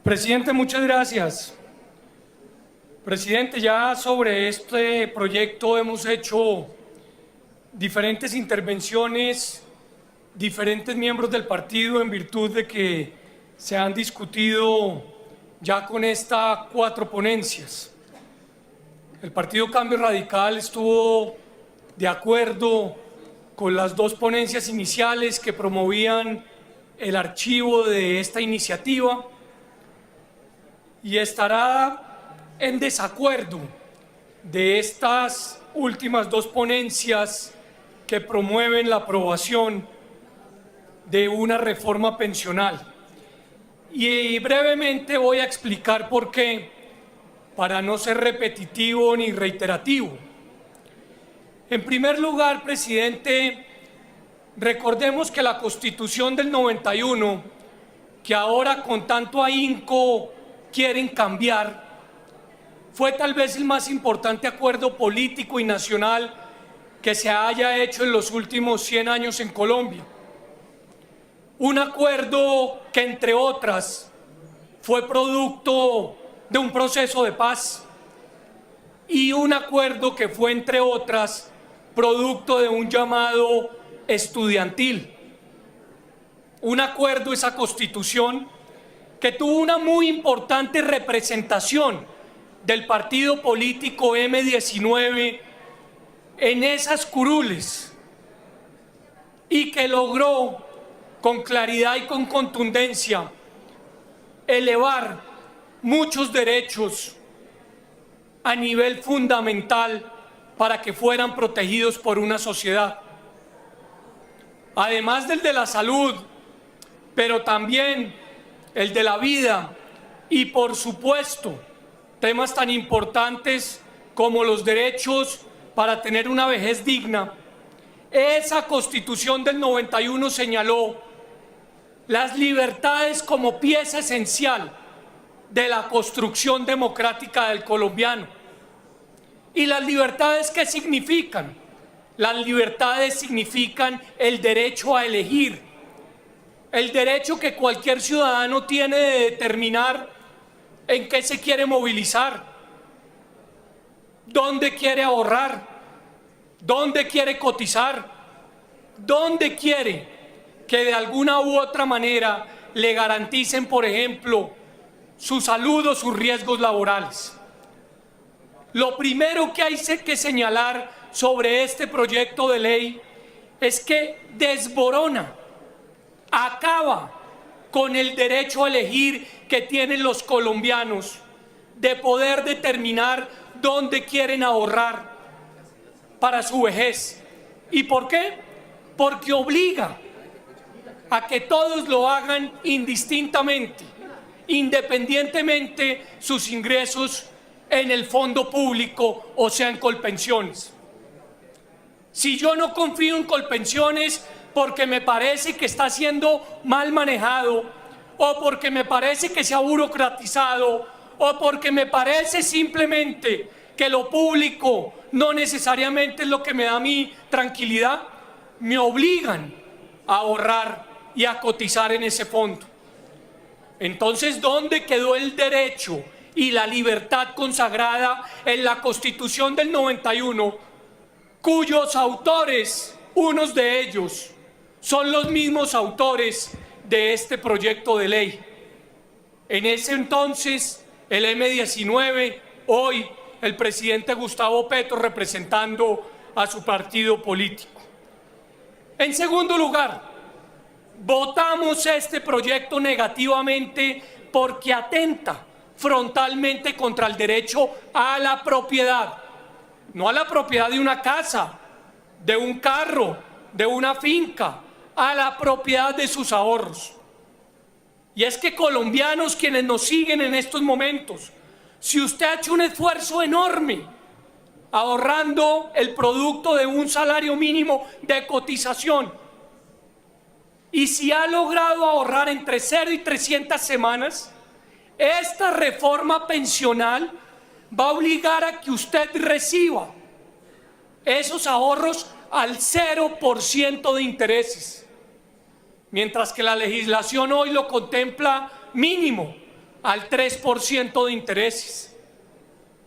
Presidente, muchas gracias. Presidente, ya sobre este proyecto hemos hecho diferentes intervenciones, diferentes miembros del partido, en virtud de que se han discutido ya con estas 4 ponencias. El Partido Cambio Radical estuvo de acuerdo con las 2 ponencias iniciales que promovían el archivo de esta iniciativa y estará en desacuerdo de estas últimas 2 ponencias que promueven la aprobación de una reforma pensional. Y brevemente voy a explicar por qué, para no ser repetitivo ni reiterativo. En primer lugar, presidente, recordemos que la Constitución del 91, que ahora con tanto ahínco quieren cambiar, fue tal vez el más importante acuerdo político y nacional que se haya hecho en los últimos 100 años en Colombia. Un acuerdo que, entre otras, fue producto de un proceso de paz y un acuerdo que fue, entre otras, producto de un llamado estudiantil. Un acuerdo, esa Constitución, que tuvo una muy importante representación del partido político M19 en esas curules y que logró con claridad y con contundencia elevar muchos derechos a nivel fundamental para que fueran protegidos por una sociedad. Además del de la salud, pero también el de la vida y, por supuesto, temas tan importantes como los derechos para tener una vejez digna. Esa Constitución del 91 señaló las libertades como pieza esencial de la construcción democrática del colombiano. ¿Y las libertades qué significan? Las libertades significan el derecho a elegir, el derecho que cualquier ciudadano tiene de determinar en qué se quiere movilizar, dónde quiere ahorrar, dónde quiere cotizar, dónde quiere que de alguna u otra manera le garanticen, por ejemplo, su salud o sus riesgos laborales. Lo primero que hay que señalar sobre este proyecto de ley es que desborona, acaba con el derecho a elegir que tienen los colombianos de poder determinar dónde quieren ahorrar para su vejez. ¿Y por qué? Porque obliga a que todos lo hagan indistintamente, independientemente sus ingresos en el fondo público o sea en Colpensiones. Si yo no confío en Colpensiones porque me parece que está siendo mal manejado, o porque me parece que se ha burocratizado, o porque me parece simplemente que lo público no necesariamente es lo que me da a mí tranquilidad, me obligan a ahorrar y a cotizar en ese fondo. Entonces, ¿dónde quedó el derecho y la libertad consagrada en la Constitución del 91, cuyos autores, unos de ellos, son los mismos autores de este proyecto de ley? En ese entonces, el M19, hoy el presidente Gustavo Petro representando a su partido político. En segundo lugar, votamos este proyecto negativamente porque atenta frontalmente contra el derecho a la propiedad, no a la propiedad de una casa, de un carro, de una finca, a la propiedad de sus ahorros. Y es que, colombianos, quienes nos siguen en estos momentos, si usted ha hecho un esfuerzo enorme ahorrando el producto de un salario mínimo de cotización, y si ha logrado ahorrar entre 0 y 300 semanas, esta reforma pensional va a obligar a que usted reciba esos ahorros al 0% de intereses, mientras que la legislación hoy lo contempla mínimo al 3% de intereses.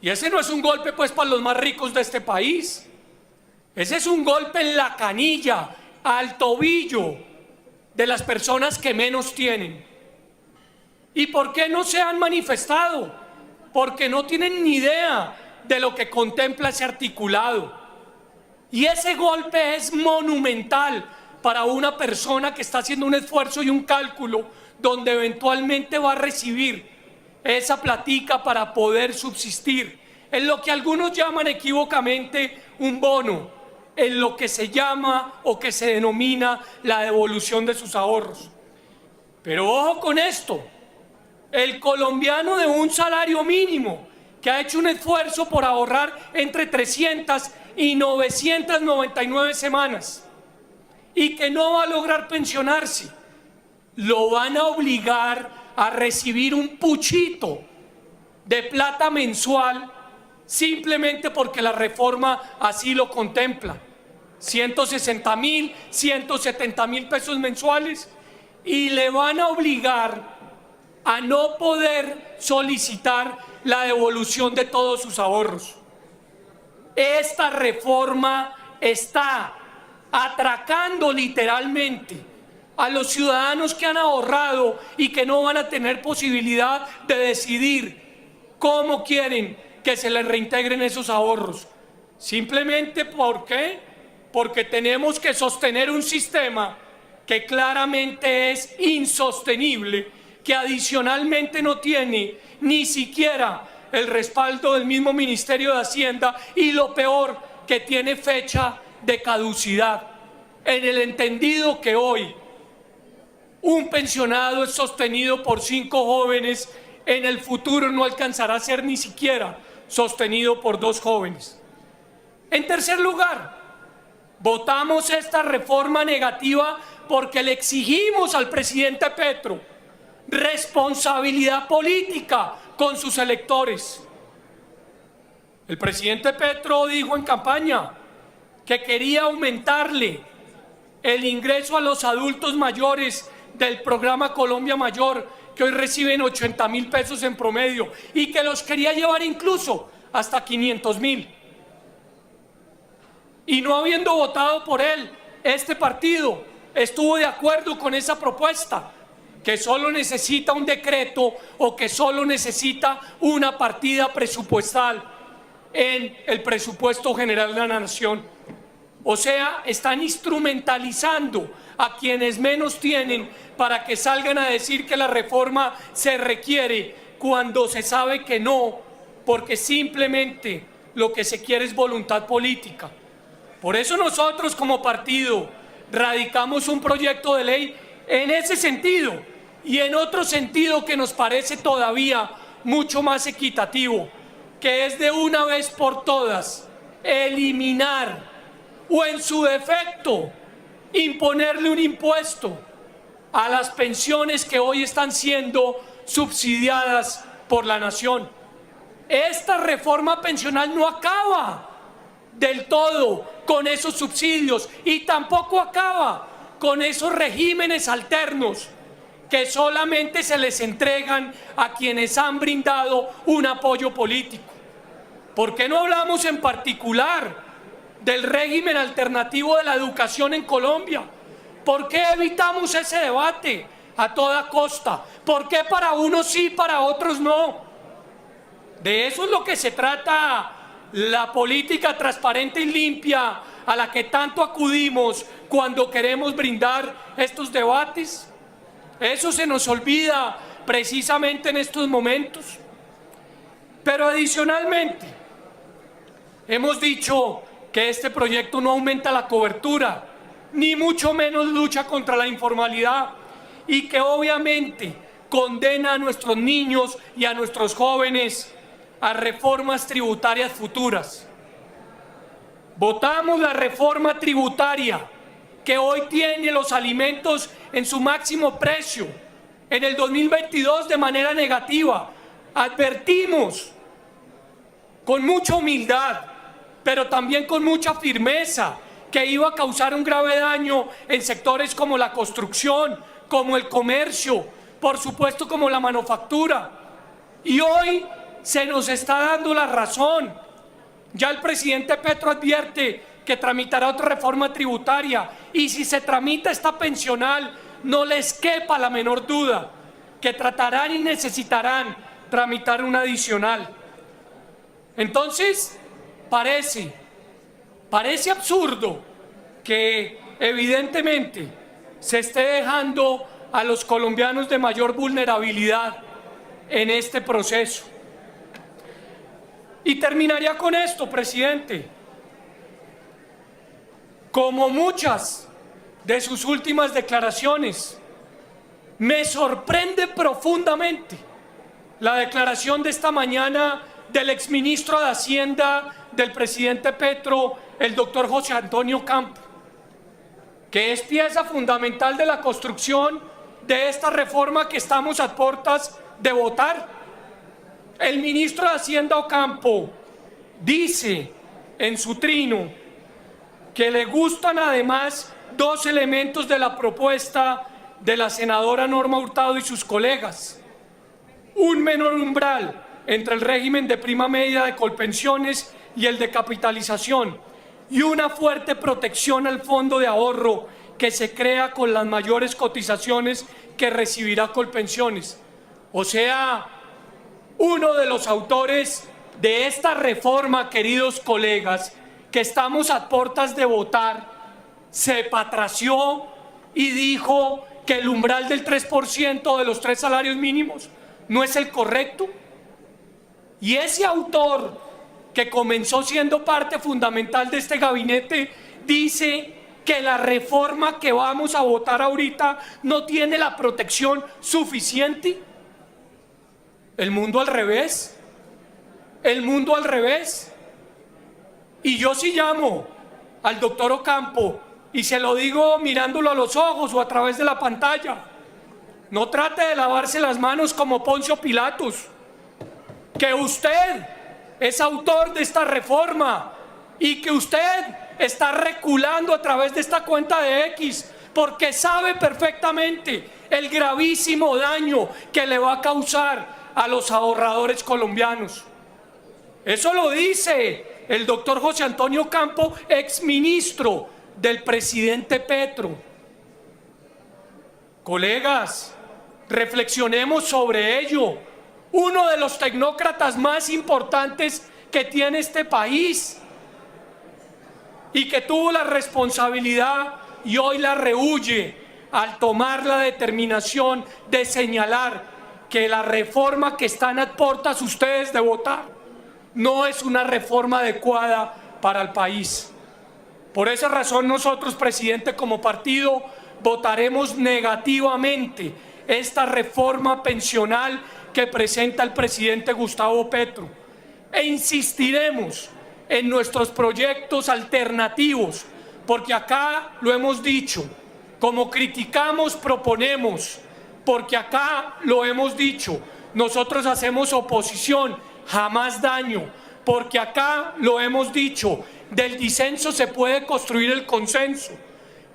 Y ese no es un golpe pues para los más ricos de este país. Ese es un golpe en la canilla, al tobillo de las personas que menos tienen. ¿Y por qué no se han manifestado? Porque no tienen ni idea de lo que contempla ese articulado. Y ese golpe es monumental para una persona que está haciendo un esfuerzo y un cálculo donde eventualmente va a recibir esa platica para poder subsistir en lo que algunos llaman equívocamente un bono, en lo que se llama o que se denomina la devolución de sus ahorros. Pero ojo con esto, el colombiano de un salario mínimo que ha hecho un esfuerzo por ahorrar entre 300 y 999 semanas y que no va a lograr pensionarse, lo van a obligar a recibir un puchito de plata mensual simplemente porque la reforma así lo contempla. 160.000, 170.000 pesos mensuales, y le van a obligar a no poder solicitar la devolución de todos sus ahorros. Esta reforma está atracando literalmente a los ciudadanos que han ahorrado y que no van a tener posibilidad de decidir cómo quieren que se les reintegren esos ahorros. Simplemente ¿por qué? Porque tenemos que sostener un sistema que claramente es insostenible, que adicionalmente no tiene ni siquiera el respaldo del mismo Ministerio de Hacienda y lo peor, que tiene fecha de caducidad, en el entendido que hoy un pensionado es sostenido por 5 jóvenes, en el futuro no alcanzará a ser ni siquiera sostenido por 2 jóvenes. En tercer lugar, votamos esta reforma negativa porque le exigimos al presidente Petro responsabilidad política con sus electores. El presidente Petro dijo en campaña que quería aumentarle el ingreso a los adultos mayores del programa Colombia Mayor, que hoy reciben 80.000 pesos en promedio, y que los quería llevar incluso hasta 500.000. Y no habiendo votado por él, este partido estuvo de acuerdo con esa propuesta, que solo necesita un decreto o que solo necesita una partida presupuestal en el presupuesto general de la nación. O sea, están instrumentalizando a quienes menos tienen para que salgan a decir que la reforma se requiere cuando se sabe que no, porque simplemente lo que se quiere es voluntad política. Por eso nosotros como partido radicamos un proyecto de ley en ese sentido y en otro sentido que nos parece todavía mucho más equitativo, que es de una vez por todas eliminar o en su defecto imponerle un impuesto a las pensiones que hoy están siendo subsidiadas por la nación. Esta reforma pensional no acaba del todo con esos subsidios y tampoco acaba con esos regímenes alternos que solamente se les entregan a quienes han brindado un apoyo político. ¿Por qué no hablamos en particular del régimen alternativo de la educación en Colombia? ¿Por qué evitamos ese debate a toda costa? ¿Por qué para unos sí, para otros no? De eso es lo que se trata la política transparente y limpia a la que tanto acudimos cuando queremos brindar estos debates. Eso se nos olvida precisamente en estos momentos. Pero adicionalmente, hemos dicho que este proyecto no aumenta la cobertura, ni mucho menos lucha contra la informalidad, y que obviamente condena a nuestros niños y a nuestros jóvenes a reformas tributarias futuras. Votamos la reforma tributaria que hoy tiene los alimentos en su máximo precio en el 2022 de manera negativa. Advertimos con mucha humildad, pero también con mucha firmeza, que iba a causar un grave daño en sectores como la construcción, como el comercio, por supuesto como la manufactura. Y hoy se nos está dando la razón. Ya el presidente Petro advierte que tramitará otra reforma tributaria, y si se tramita esta pensional, no les quepa la menor duda que tratarán y necesitarán tramitar una adicional. Entonces, parece absurdo que evidentemente se esté dejando a los colombianos de mayor vulnerabilidad en este proceso. Y terminaría con esto, presidente. Como muchas de sus últimas declaraciones, me sorprende profundamente la declaración de esta mañana del exministro de Hacienda del presidente Petro, el doctor José Antonio Campo, que es pieza fundamental de la construcción de esta reforma que estamos a puertas de votar. El ministro de Hacienda Ocampo dice en su trino que le gustan además dos elementos de la propuesta de la senadora Norma Hurtado y sus colegas: un menor umbral entre el régimen de prima media de Colpensiones y el de capitalización, y una fuerte protección al fondo de ahorro que se crea con las mayores cotizaciones que recibirá Colpensiones. O sea, uno de los autores de esta reforma, queridos colegas, que estamos a puertas de votar, se patració y dijo que el umbral del 3% de los 3 salarios mínimos no es el correcto. Y ese autor, que comenzó siendo parte fundamental de este gabinete, dice que la reforma que vamos a votar ahorita no tiene la protección suficiente. El mundo al revés. El mundo al revés. Y yo sí llamo al doctor Ocampo, y se lo digo mirándolo a los ojos o a través de la pantalla: no trate de lavarse las manos como Poncio Pilatos, que usted es autor de esta reforma y que usted está reculando a través de esta cuenta de X, porque sabe perfectamente el gravísimo daño que le va a causar a los ahorradores colombianos. Eso lo dice el doctor José Antonio Campo, exministro del presidente Petro. Colegas, reflexionemos sobre ello. Uno de los tecnócratas más importantes que tiene este país, y que tuvo la responsabilidad y hoy la rehúye al tomar la determinación de señalar que la reforma que están a puertas ustedes de votar no es una reforma adecuada para el país. Por esa razón nosotros, presidente, como partido, votaremos negativamente esta reforma pensional que presenta el presidente Gustavo Petro, e insistiremos en nuestros proyectos alternativos, porque acá lo hemos dicho: como criticamos, proponemos, porque acá lo hemos dicho, nosotros hacemos oposición, jamás daño, porque acá lo hemos dicho, del disenso se puede construir el consenso,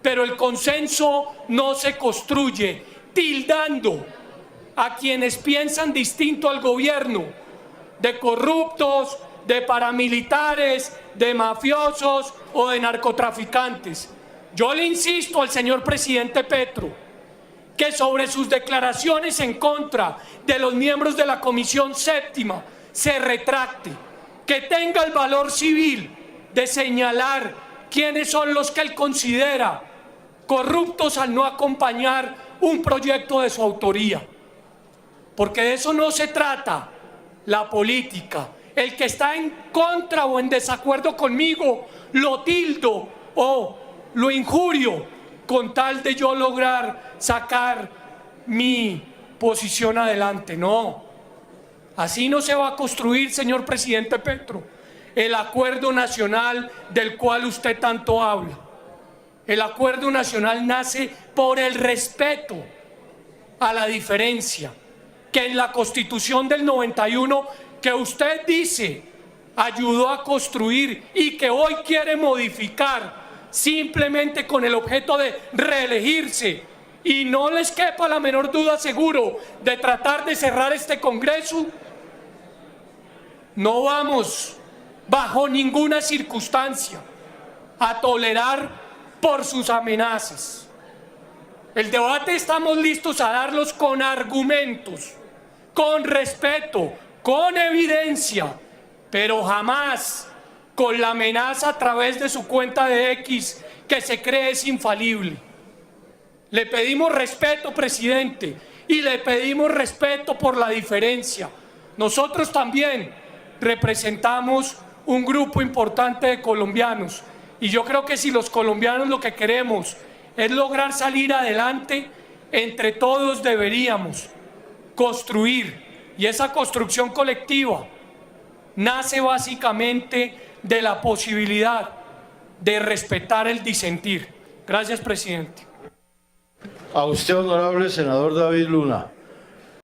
pero el consenso no se construye tildando a quienes piensan distinto al gobierno de corruptos, de paramilitares, de mafiosos o de narcotraficantes. Yo le insisto al señor presidente Petro que sobre sus declaraciones en contra de los miembros de la Comisión Séptima se retracte, que tenga el valor civil de señalar quiénes son los que él considera corruptos al no acompañar un proyecto de su autoría. Porque de eso no se trata la política. El que está en contra o en desacuerdo conmigo, lo tildo o lo injurio con tal de yo lograr sacar mi posición adelante. No, así no se va a construir, señor presidente Petro, el acuerdo nacional del cual usted tanto habla. El acuerdo nacional nace por el respeto a la diferencia, que en la Constitución del 91, que usted dice ayudó a construir y que hoy quiere modificar simplemente con el objeto de reelegirse, y no les quepa la menor duda, seguro, de tratar de cerrar este Congreso, No vamos, bajo ninguna circunstancia, a tolerar por sus amenazas. El debate estamos listos a darlos con argumentos, con respeto, con evidencia, pero jamás con la amenaza a través de su cuenta de X que se cree es infalible. Le pedimos respeto, presidente, y le pedimos respeto por la diferencia. Nosotros también representamos un grupo importante de colombianos y yo creo que si los colombianos lo que queremos es lograr salir adelante, entre todos deberíamos construir, y esa construcción colectiva nace básicamente de la posibilidad de respetar el disentir. Gracias, presidente. A usted, honorable senador David Luna.